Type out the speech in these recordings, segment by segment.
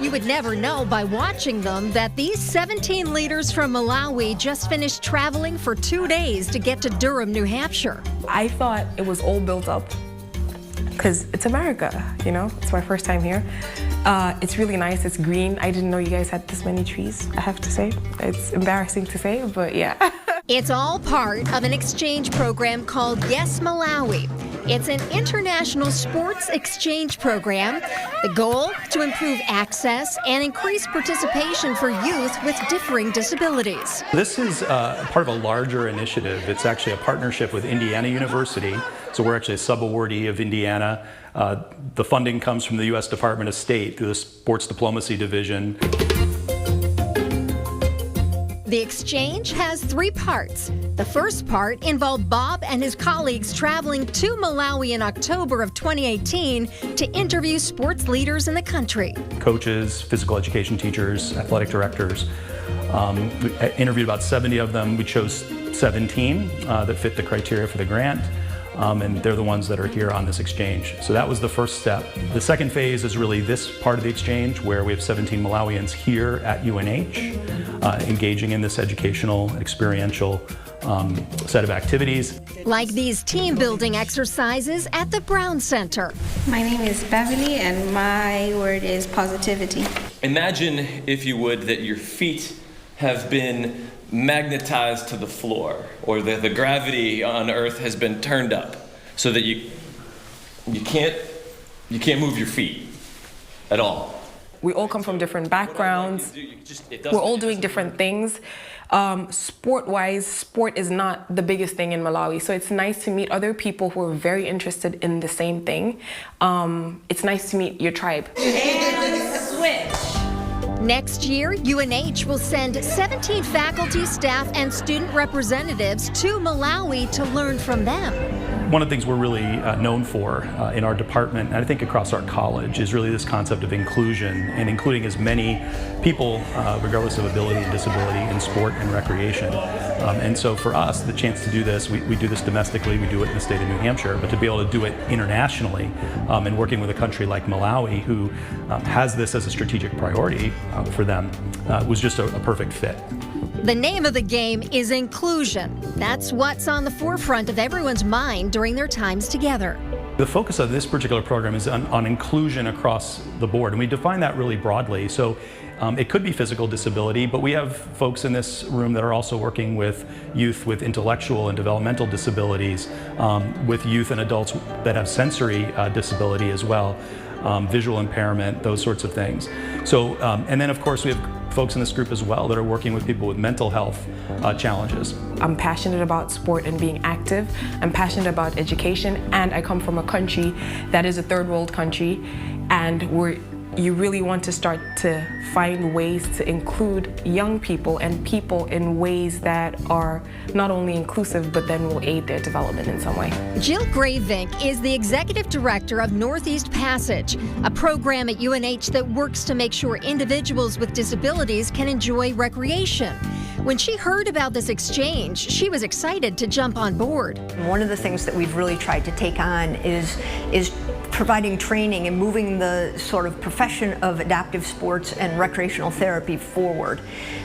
you would never know by watching them that these 17 leaders from Malawi just finished traveling for 2 days to get to Durham, New Hampshire. I thought it was all built up because it's America, you know? It's my first time here. It's really nice, it's green. I didn't know you guys had this many trees, I have to say. It's embarrassing to say, but yeah. It's all part of an exchange program called Yes Malawi. It's an international sports exchange program. The goal, to improve access and increase participation for youth with differing disabilities. This is part of a larger initiative. It's actually a partnership with Indiana University. So we're actually a sub-awardee of Indiana. The funding comes from the U.S. Department of State through the Sports Diplomacy Division. The exchange has 3 parts. The first part involved Bob and his colleagues traveling to Malawi in October of 2018 to interview sports leaders in the country. Coaches, physical education teachers, athletic directors. We interviewed about 70 of them. We chose 17 that fit the criteria for the grant. And they're the ones that are here on this exchange. So that was the first step. The second phase is really this part of the exchange where we have 17 Malawians here at UNH engaging in this educational, experiential set of activities. Like these team building exercises at the Brown Center. My name is Beverly and my word is positivity. Imagine, if you would, that your feet have been magnetized to the floor, or the gravity on Earth has been turned up so that you can't move your feet at all. We all come from different backgrounds. We're all doing different things. Sport-wise, sport is not the biggest thing in Malawi, so it's nice to meet other people who are very interested in the same thing. It's nice to meet your tribe. And switch. Next year, UNH will send 17 faculty, staff, and student representatives to Malawi to learn from them. One of the things we're really known for in our department, and I think across our college, is really this concept of inclusion and including as many people, regardless of ability and disability, in sport and recreation. And so for us, the chance to do this, we do this domestically, we do it in the state of New Hampshire, but to be able to do it internationally and working with a country like Malawi, who has this as a strategic priority for them, was just a perfect fit. The name of the game is inclusion. That's what's on the forefront of everyone's mind during their times together. The focus of this particular program is on inclusion across the board, and we define that really broadly. So it could be physical disability, but we have folks in this room that are also working with youth with intellectual and developmental disabilities, with youth and adults that have sensory disability as well, visual impairment, those sorts of things. So, and then of course we have folks in this group as well that are working with people with mental health challenges. I'm passionate about sport and being active. I'm passionate about education, and I come from a country that is a third world country, and you really want to start to find ways to include young people and people in ways that are not only inclusive, but then will aid their development in some way. Jill Gravink is the executive director of Northeast Passage, a program at UNH that works to make sure individuals with disabilities can enjoy recreation. When she heard about this exchange, she was excited to jump on board. One of the things that we've really tried to take on is providing training and moving the sort of profession of adaptive sports and recreational therapy forward.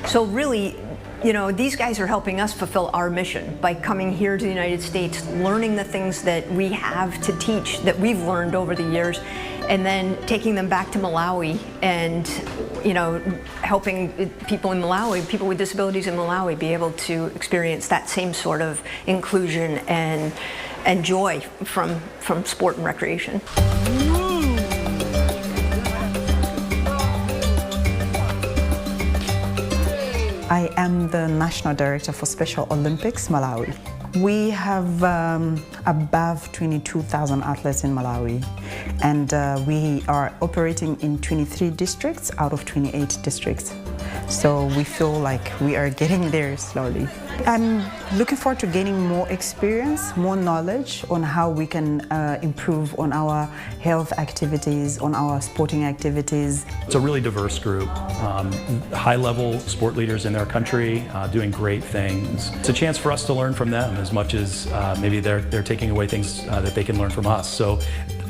So really, you know, these guys are helping us fulfill our mission by coming here to the United States, learning the things that we have to teach, that we've learned over the years, and then taking them back to Malawi and, you know, helping people in Malawi, people with disabilities in Malawi, be able to experience that same sort of inclusion and joy from sport and recreation. I am the National Director for Special Olympics, Malawi. We have above 22,000 athletes in Malawi, and we are operating in 23 districts out of 28 districts. So we feel like we are getting there slowly. I'm looking forward to gaining more experience, more knowledge on how we can improve on our health activities, on our sporting activities. It's a really diverse group, high-level sport leaders in their country doing great things. It's a chance for us to learn from them as much as maybe they're taking away things that they can learn from us. So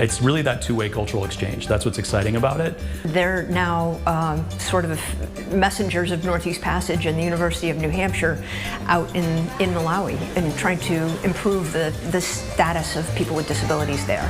it's really that two-way cultural exchange. That's what's exciting about it. They're now sort of messengers of Northeast Passage and the University of New Hampshire out in Malawi and trying to improve the status of people with disabilities there.